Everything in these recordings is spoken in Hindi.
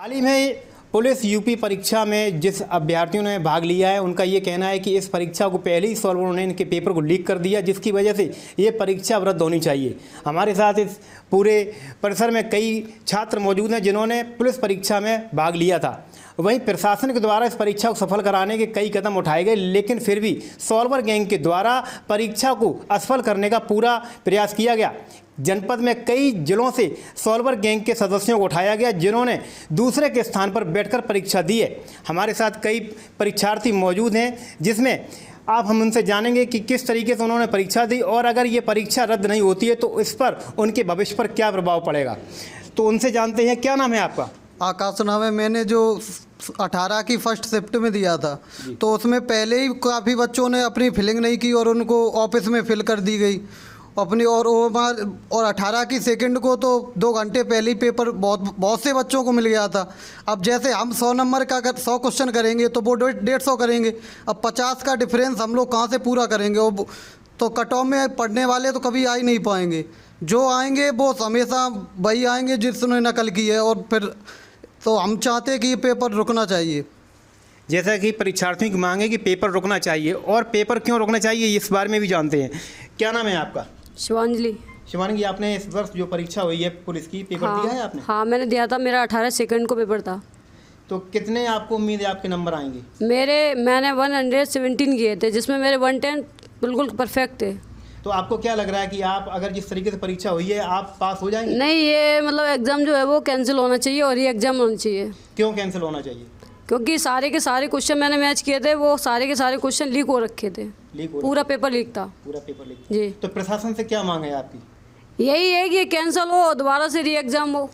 हाल ही में पुलिस यूपी परीक्षा में जिस अभ्यर्थियों ने भाग लिया है उनका ये कहना है कि इस परीक्षा को पहले ही सॉल्वर ने इनके पेपर को लीक कर दिया, जिसकी वजह से ये परीक्षा रद्द होनी चाहिए। हमारे साथ इस पूरे परिसर में कई छात्र मौजूद हैं जिन्होंने पुलिस परीक्षा में भाग लिया था। वहीं प्रशासन के द्वारा इस परीक्षा को सफल कराने के कई कदम उठाए गए, लेकिन फिर भी सॉल्वर गैंग के द्वारा परीक्षा को असफल करने का पूरा प्रयास किया गया। जनपद में कई जिलों से सॉल्वर गैंग के सदस्यों को उठाया गया जिन्होंने दूसरे के स्थान पर बैठकर परीक्षा दी है। हमारे साथ कई परीक्षार्थी मौजूद हैं जिसमें हम उनसे जानेंगे कि किस तरीके से उन्होंने परीक्षा दी और अगर ये परीक्षा रद्द नहीं होती है तो इस पर उनके भविष्य पर क्या प्रभाव पड़ेगा। तो उनसे जानते हैं, क्या नाम है आपका? आकाश नाम है। मैंने जो 18 की फर्स्ट शिफ्ट में दिया था तो उसमें पहले ही काफ़ी बच्चों ने अपनी फिलिंग नहीं की और उनको ऑफिस में फिल कर दी गई अपनी, और 18 की सेकंड को तो 2 घंटे पहले ही पेपर बहुत से बच्चों को मिल गया था। अब जैसे हम 100 नंबर का अगर 100 क्वेश्चन करेंगे तो वो 150 करेंगे। अब 50 का डिफरेंस हम लोग कहाँ से पूरा करेंगे? तो कट ऑफ में पढ़ने वाले तो कभी आ ही नहीं पाएंगे। जो आएंगे वो हमेशा वही आएंगे जिसने नकल की है। और फिर तो हम चाहते हैं कि ये पेपर रुकना चाहिए। जैसा कि परीक्षार्थियों की मांग है कि पेपर रुकना चाहिए, और पेपर क्यों रुकना चाहिए इस बारे में भी जानते हैं। क्या नाम है आपका? शिवांजलि। शिवांगी, आपने इस वर्ष जो परीक्षा हुई है पुलिस की, पेपर दिया है आपने? हाँ, मैंने दिया था। मेरा 18 सेकंड को पेपर था। तो कितने आपको उम्मीद है आपके नंबर आएंगे? मैंने 117 किए थे जिसमें मेरे 110 बिल्कुल परफेक्ट थे। तो आपको क्या लग रहा है कि आप अगर जिस तरीके से परीक्षा हुई है आप पास हो जाएंगे? नहीं, ये मतलब एग्ज़ाम जो है वो कैंसिल होना चाहिए और ये एग्ज़ाम होना चाहिए। क्यों कैंसिल होना चाहिए? क्योंकि सारे के सारे क्वेश्चन मैंने मैच किए थे, वो सारे के सारे क्वेश्चन लीक हो रखे थे। पूरा पेपर लीक था। पूरा पेपर लीक जी। तो प्रशासन से क्या मांग है आपकी? यही है कि ये कैंसिल हो, दोबारा से री एग्ज़ाम हो।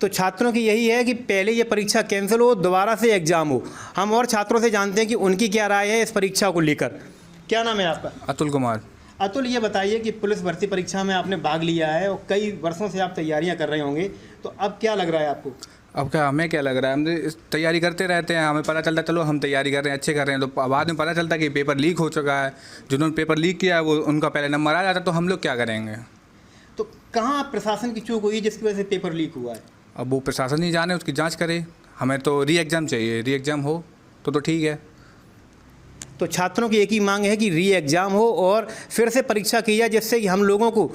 तो छात्रों की यही है कि पहले ये परीक्षा कैंसिल हो, दोबारा से एग्ज़ाम हो। हम और छात्रों से जानते हैं कि उनकी क्या राय है इस परीक्षा को लेकर। क्या नाम है आपका? अतुल कुमार। अतुल, ये बताइए कि पुलिस भर्ती परीक्षा में आपने भाग लिया है और कई वर्षों से आप तैयारियां कर रहे होंगे, तो अब क्या लग रहा है आपको? अब क्या हमें क्या लग रहा है, हम तैयारी करते रहते हैं, हमें पता चलता चलो हम तैयारी कर रहे हैं, अच्छे कर रहे हैं, तो बाद में पता चलता है कि पेपर लीक हो चुका है। जिन्होंने पेपर लीक किया है वो उनका पहले नंबर आ जाता, तो हम लोग क्या करेंगे? तो कहाँ प्रशासन की चूक हुई जिसकी वजह से पेपर लीक हुआ है? अब वो प्रशासन ही जाने, उसकी जाँच करे। हमें तो री एग्ज़ाम चाहिए, री एग्ज़ाम हो तो ठीक है। तो छात्रों की एक ही मांग है कि री एग्ज़ाम हो और फिर से परीक्षा की जाए, जिससे कि हम लोगों को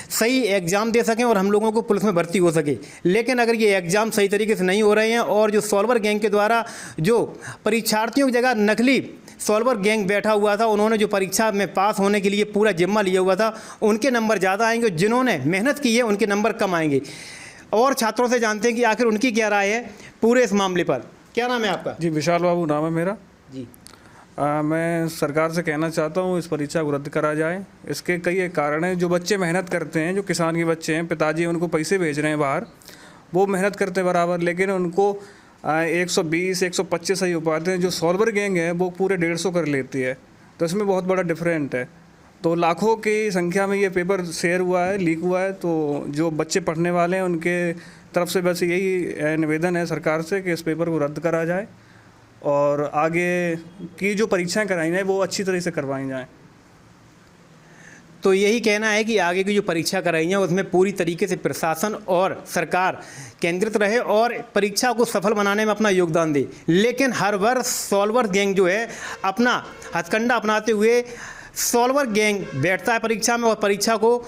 सही एग्ज़ाम दे सकें और हम लोगों को पुलिस में भर्ती हो सके। लेकिन अगर ये एग्ज़ाम सही तरीके से नहीं हो रहे हैं और जो सॉल्वर गैंग के द्वारा जो परीक्षार्थियों की जगह नकली सॉल्वर गैंग बैठा हुआ था, उन्होंने जो परीक्षा में पास होने के लिए पूरा जिम्मा लिया हुआ था, उनके नंबर ज़्यादा आएंगे। जिन्होंने मेहनत की है उनके नंबर कम आएंगे। और छात्रों से जानते हैं कि आखिर उनकी क्या राय है पूरे इस मामले पर। क्या नाम है आपका? जी, विशाल बाबू नाम है मेरा। जी। मैं सरकार से कहना चाहता हूँ इस परीक्षा को रद्द करा जाए। इसके कई एक कारण हैं। जो बच्चे मेहनत करते हैं, जो किसान के बच्चे हैं, पिताजी उनको पैसे भेज रहे हैं बाहर, वो मेहनत करते हैं बराबर, लेकिन उनको 120 125 ही हो पाते हैं। जो सॉल्वर गैंग है वो पूरे 150 कर लेती है, तो इसमें बहुत बड़ा डिफरेंट है। तो लाखों की संख्या में ये पेपर शेयर हुआ है, लीक हुआ है। तो जो बच्चे पढ़ने वाले हैं उनके तरफ से बस यही निवेदन है सरकार से कि इस पेपर को रद्द करा जाए और आगे की जो परीक्षाएं कराई जाएँ वो अच्छी तरह से करवाई जाएं। तो यही कहना है कि आगे की जो परीक्षा कराई है उसमें पूरी तरीके से प्रशासन और सरकार केंद्रित रहे और परीक्षा को सफल बनाने में अपना योगदान दे। लेकिन हर वर्ष सॉल्वर गैंग जो है अपना हथकंडा अपनाते हुए सॉल्वर गैंग बैठता है परीक्षा में और परीक्षा को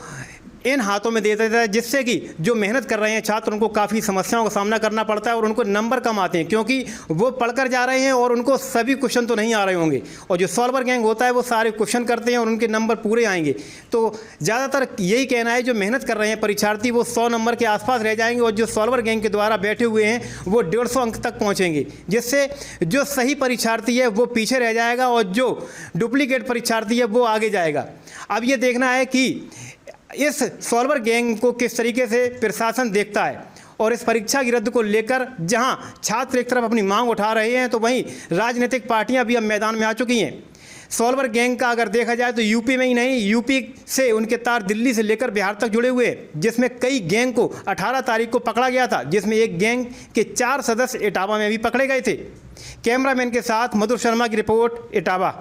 इन हाथों में दे देता है, जिससे कि जो मेहनत कर रहे हैं छात्र उनको काफ़ी समस्याओं का सामना करना पड़ता है और उनको नंबर कम आते हैं, क्योंकि वो पढ़कर जा रहे हैं और उनको सभी क्वेश्चन तो नहीं आ रहे होंगे। और जो सॉल्वर गैंग होता है वो सारे क्वेश्चन करते हैं और उनके नंबर पूरे आएंगे। तो ज़्यादातर यही कहना है जो मेहनत कर रहे हैं परीक्षार्थी वो 100 नंबर के आसपास रह जाएंगे और जो सॉल्वर गैंग के द्वारा बैठे हुए हैं वो 150 अंक तक पहुँचेंगे, जिससे जो सही परीक्षार्थी है वो पीछे रह जाएगा और जो डुप्लीकेट परीक्षार्थी है वो आगे जाएगा। अब ये देखना है कि इस सॉल्वर गैंग को किस तरीके से प्रशासन देखता है। और इस परीक्षा की रद्द को लेकर जहां छात्र एक तरफ अपनी मांग उठा रहे हैं तो वहीं राजनीतिक पार्टियां भी अब मैदान में आ चुकी हैं। सॉल्वर गैंग का अगर देखा जाए तो यूपी में ही नहीं, यूपी से उनके तार दिल्ली से लेकर बिहार तक जुड़े हुए हैं, जिसमें कई गैंग को 18 तारीख को पकड़ा गया था, जिसमें एक गैंग के 4 सदस्य इटावा में भी पकड़े गए थे। कैमरामैन के साथ मधुर शर्मा की रिपोर्ट, इटावा।